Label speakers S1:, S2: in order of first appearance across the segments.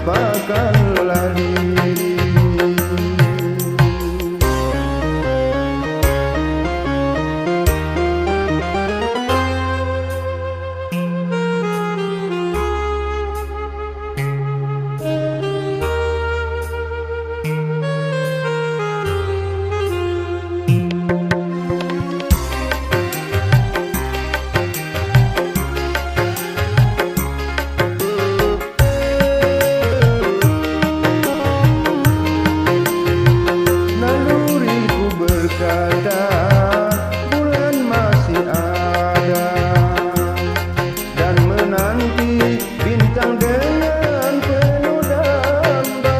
S1: tampakkanlah diri. Bulan masih ada dan menanti bintang dengan penuh damba.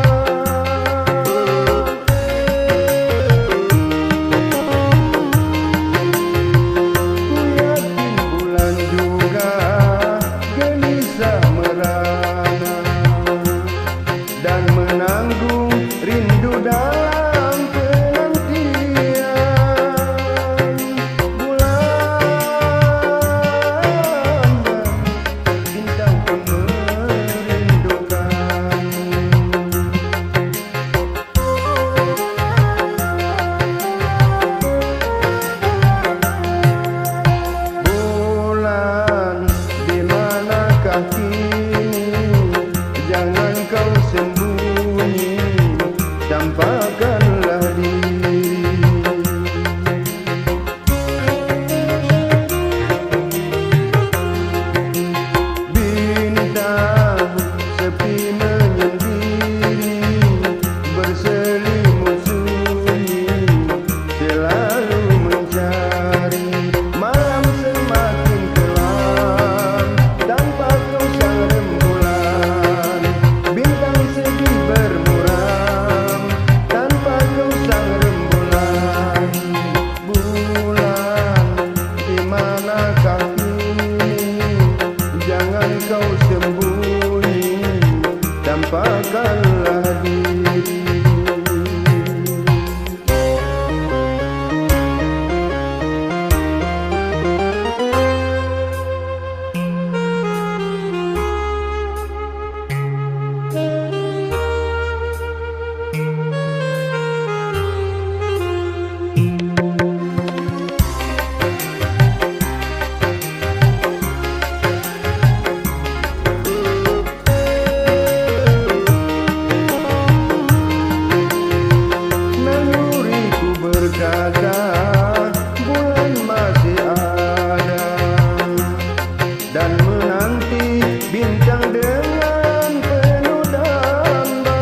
S1: Ku yakin bulan juga gelisah merana dan menanggung rindu dalam sembunyi, tampakkanlah diri. Bintang sepi menyendiri, berselimut sunyi, selalu mencari. Malam semakin kelam tanpa kau sang rembulan. Bintang sedih bermuram tanpa kau sang rembulan. Bulan, di manakah kini? Jangan kau sembunyi, tampakkanlah diri. Bulan masih ada dan menanti bintang dengan penuh damba.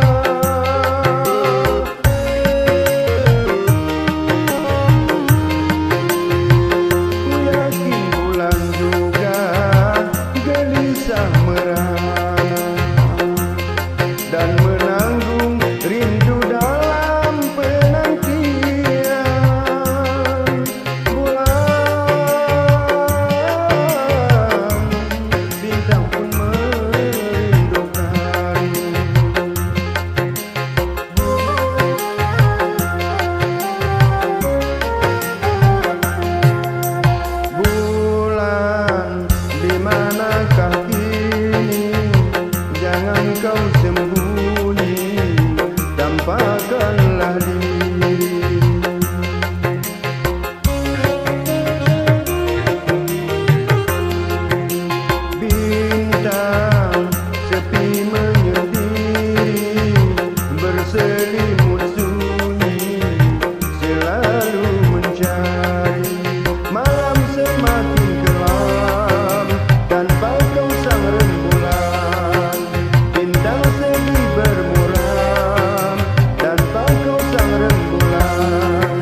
S1: Ku yakin bulan juga gelisah merana dan menanggung rindu dalam penantian. Manakah kini? Jangan kau sembunyi, tampakkanlah diri. Bintang sepi menyendiri, berselimut sunyi, selalu mencari. Malam semakin kelam tanpa kau sang rembulan. Bintang sedih bermuram tanpa kau sang rembulan.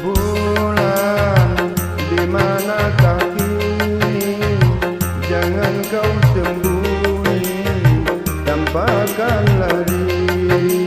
S1: Bulan, di manakah kini? Jangan kau sembunyi, tampakkanlah diri.